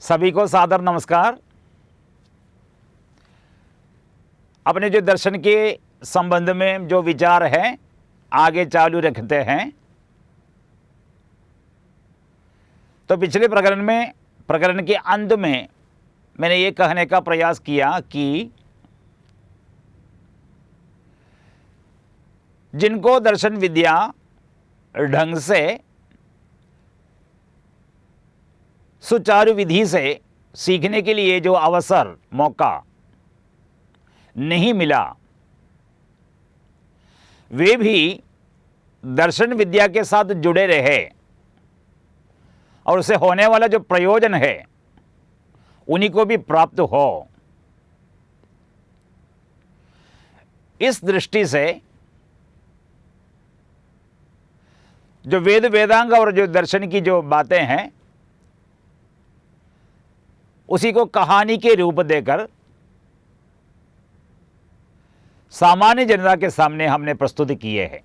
सभी को सादर नमस्कार। अपने जो दर्शन के संबंध में जो विचार है आगे चालू रखते हैं। तो पिछले प्रकरण के अंत में मैंने ये कहने का प्रयास किया कि जिनको दर्शन विद्या ढंग से सुचारू विधि से सीखने के लिए जो अवसर मौका नहीं मिला, वे भी दर्शन विद्या के साथ जुड़े रहे और उससे होने वाला जो प्रयोजन है उन्हीं को भी प्राप्त हो। इस दृष्टि से जो वेद वेदांग और जो दर्शन की जो बातें हैं उसी को कहानी के रूप देकर सामान्य जनता के सामने हमने प्रस्तुत किए हैं।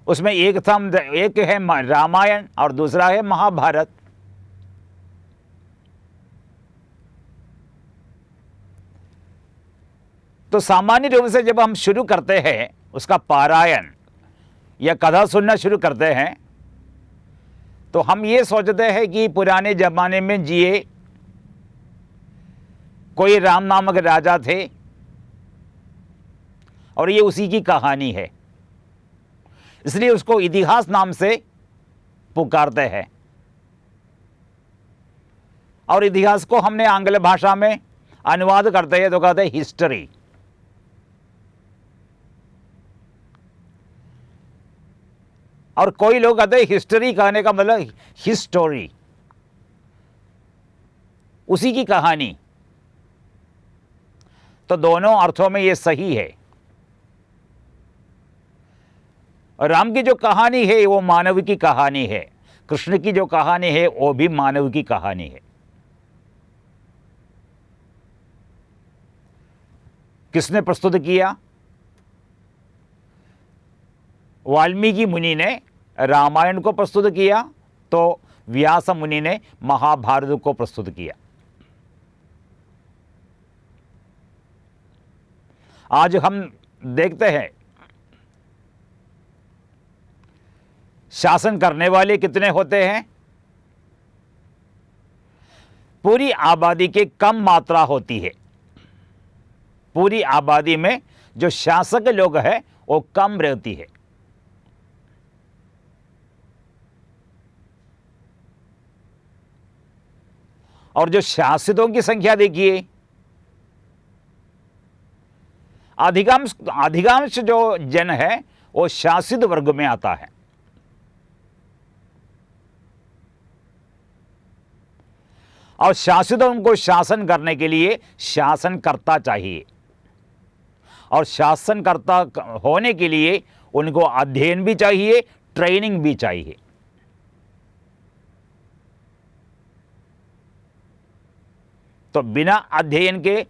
उसमें एक है रामायण और दूसरा है महाभारत। तो सामान्य रूप से जब हम शुरू करते हैं उसका पारायण या कथा सुनना शुरू करते हैं तो हम ये सोचते हैं कि पुराने जमाने में जिए कोई राम नामक राजा थे और ये उसी की कहानी है, इसलिए उसको इतिहास नाम से पुकारते हैं। और इतिहास को हमने आंग्ल भाषा में अनुवाद करते हैं तो कहते हैं हिस्ट्री। और कोई लोग कहते हैं हिस्ट्री कहने का मतलब हिस्टोरी, उसी की कहानी। तो दोनों अर्थों में ये सही है। राम की जो कहानी है वो मानव की कहानी है, कृष्ण की जो कहानी है वो भी मानव की कहानी है। किसने प्रस्तुत किया? वाल्मीकि मुनि ने रामायण को प्रस्तुत किया तो व्यास मुनि ने महाभारत को प्रस्तुत किया। आज हम देखते हैं शासन करने वाले कितने होते हैं? पूरी आबादी के कम मात्रा होती है। पूरी आबादी में जो शासक लोग हैं वो कम रहती है। और जो शासितों की संख्या देखिए, अधिकांश जो जन है वो शासित वर्ग में आता है। और शासितों को शासन करने के लिए शासनकर्ता चाहिए, और शासनकर्ता होने के लिए उनको अध्ययन भी चाहिए, ट्रेनिंग भी चाहिए। तो बिना अध्ययन के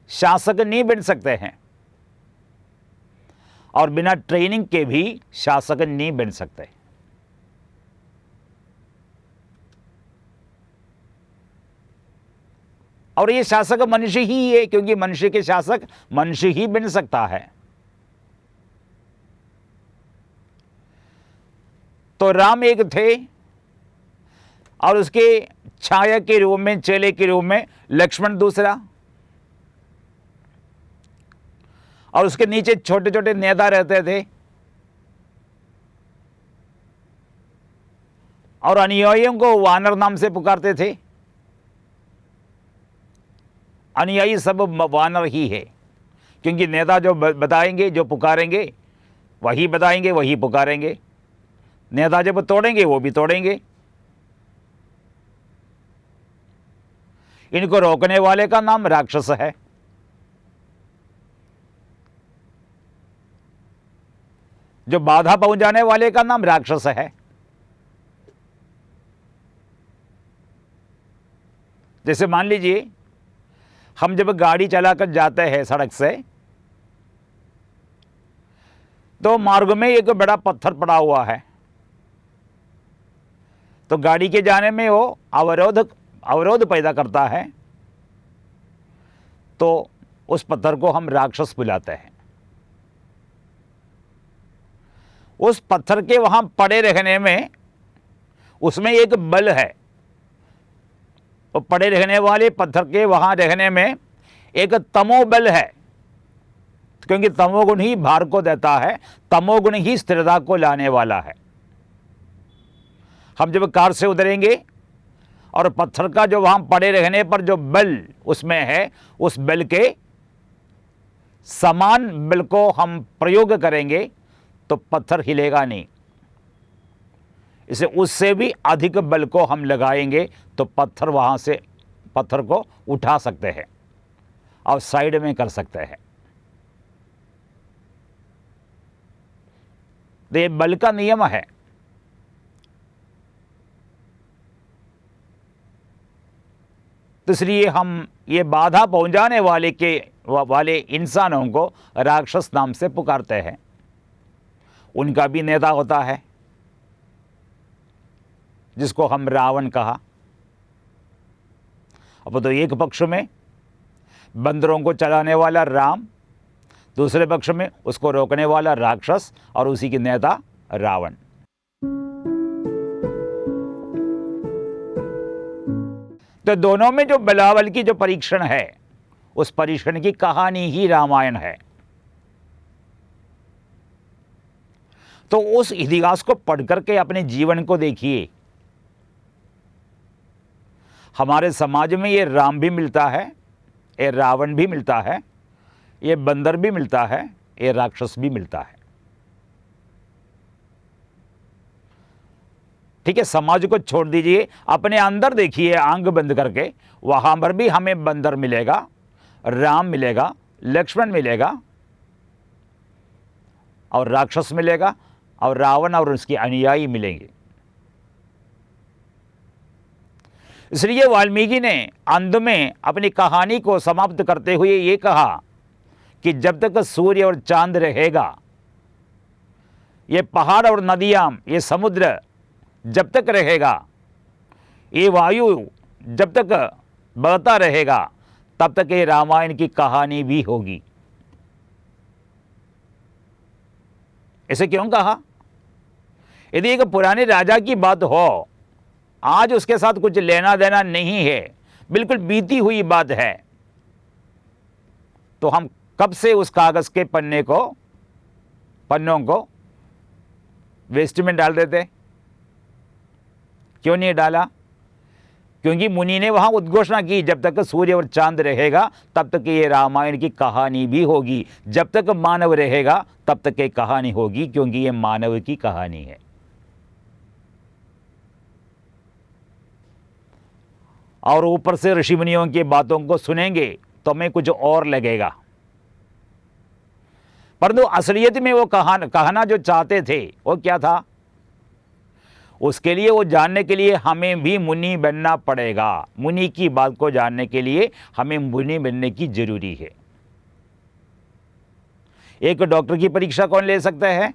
शासक नहीं बन सकते हैं और बिना ट्रेनिंग के भी शासक नहीं बन सकते। और ये शासक मनुष्य ही है, क्योंकि मनुष्य के शासक मनुष्य ही बन सकता है। तो राम एक थे और उसके छाया के रूप में, चेले के रूप में लक्ष्मण दूसरा, और उसके नीचे छोटे छोटे नेता रहते थे और अनुयायियों को वानर नाम से पुकारते थे। अनुयायी सब वानर ही है, क्योंकि नेता जो बताएंगे, जो पुकारेंगे वही बताएंगे, वही पुकारेंगे। नेता जब तोड़ेंगे वो भी तोड़ेंगे। इनको रोकने वाले का नाम राक्षस है। जो बाधा पहुंचाने वाले का नाम राक्षस है। जैसे मान लीजिए हम जब गाड़ी चलाकर जाते हैं सड़क से, तो मार्ग में एक बड़ा पत्थर पड़ा हुआ है, तो गाड़ी के जाने में वो अवरोध पैदा करता है, तो उस पत्थर को हम राक्षस बुलाते हैं। उस पत्थर के वहां पड़े रहने में उसमें एक बल है। वो पड़े रहने वाले पत्थर के वहां रहने में एक तमोबल है, क्योंकि तमोगुण ही भार को देता है, तमोगुण ही स्थिरता को लाने वाला है। हम जब कार से उतरेंगे और पत्थर का जो वहां पड़े रहने पर जो बल उसमें है, उस बल के समान बल को हम प्रयोग करेंगे तो पत्थर हिलेगा नहीं। इसे उससे भी अधिक बल को हम लगाएंगे तो पत्थर वहां से पत्थर को उठा सकते हैं और साइड में कर सकते हैं। तो ये बल का नियम है। तो इसलिए हम ये बाधा पहुंचाने वाले इंसानों को राक्षस नाम से पुकारते हैं। उनका भी नेता होता है जिसको हम रावण कहा। अब तो एक पक्ष में बंदरों को चलाने वाला राम, दूसरे पक्ष में उसको रोकने वाला राक्षस और उसी के नेता रावण। तो दोनों में जो बलाबल की जो परीक्षण है, उस परीक्षण की कहानी ही रामायण है। तो उस इतिहास को पढ़ करके अपने जीवन को देखिए। हमारे समाज में ये राम भी मिलता है, ये रावण भी मिलता है, ये बंदर भी मिलता है, ये राक्षस भी मिलता है। ठीक है, समाज को छोड़ दीजिए, अपने अंदर देखिए आंख बंद करके, वहां पर भी हमें बंदर मिलेगा, राम मिलेगा, लक्ष्मण मिलेगा और राक्षस मिलेगा और रावण और उसके अनुयायी मिलेंगे। इसलिए वाल्मीकि ने अंत में अपनी कहानी को समाप्त करते हुए ये कहा कि जब तक सूर्य और चांद रहेगा, ये पहाड़ और नदियां, ये समुद्र जब तक रहेगा, ये वायु जब तक बहता रहेगा, तब तक ये रामायण की कहानी भी होगी। ऐसे क्यों कहा? यदि एक पुराने राजा की बात हो, आज उसके साथ कुछ लेना देना नहीं है, बिल्कुल बीती हुई बात है, तो हम कब से उस कागज के पन्नों को वेस्ट में डाल देते? क्यों नहीं डाला? क्योंकि मुनि ने वहां उद्घोषणा की, जब तक सूर्य और चांद रहेगा तब तक ये रामायण की कहानी भी होगी, जब तक मानव रहेगा तब तक ये कहानी होगी, क्योंकि ये मानव की कहानी है। और ऊपर से ऋषि मुनियों की बातों को सुनेंगे तो हमें कुछ और लगेगा, परंतु असलियत में वो कहना जो चाहते थे वो क्या था, उसके लिए वो जानने के लिए हमें भी मुनि बनना पड़ेगा। मुनि की बात को जानने के लिए हमें मुनि बनने की जरूरी है। एक डॉक्टर की परीक्षा कौन ले सकता है?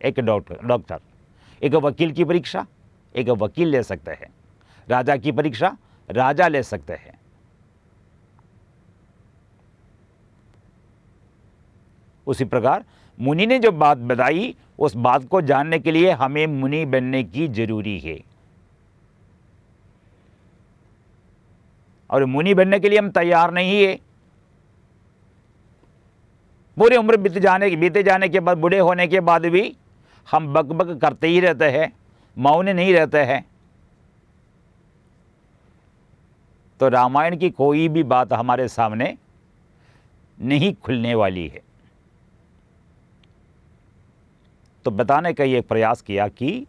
एक डॉक्टर। एक वकील की परीक्षा एक वकील ले सकते हैं। राजा की परीक्षा राजा ले सकते हैं। उसी प्रकार मुनि ने जो बात बताई, उस बात को जानने के लिए हमें मुनि बनने की जरूरी है। और मुनि बनने के लिए हम तैयार नहीं है। पूरी उम्र बीते जाने के बाद, बूढ़े होने के बाद भी हम बकबक करते ही रहते हैं, मौन नहीं रहते हैं। तो रामायण की कोई भी बात हमारे सामने नहीं खुलने वाली है। तो बताने का ये प्रयास किया कि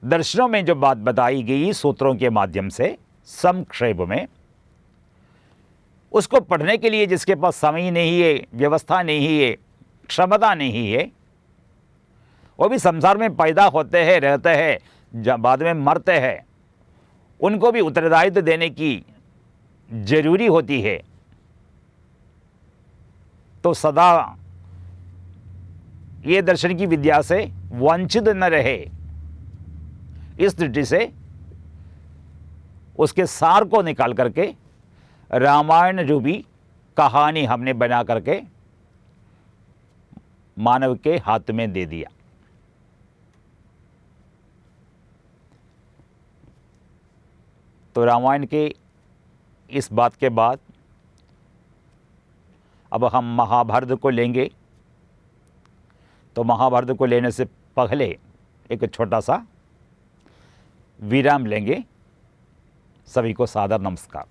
दर्शनों में जो बात बताई गई सूत्रों के माध्यम से संक्षेप में, उसको पढ़ने के लिए जिसके पास समय नहीं है, व्यवस्था नहीं है, क्षमता नहीं है, वो भी संसार में पैदा होते हैं, रहते हैं, जब बाद में मरते हैं, उनको भी उत्तरदायित्व देने की जरूरी होती है। तो सदा ये दर्शन की विद्या से वंचित न रहे, इस दृष्टि से उसके सार को निकाल करके रामायण रूपी कहानी हमने बना करके मानव के हाथ में दे दिया। तो रामायण के इस बात के बाद अब हम महाभारत को लेंगे। तो महाभारत को लेने से पहले एक छोटा सा विराम लेंगे। सभी को सादर नमस्कार।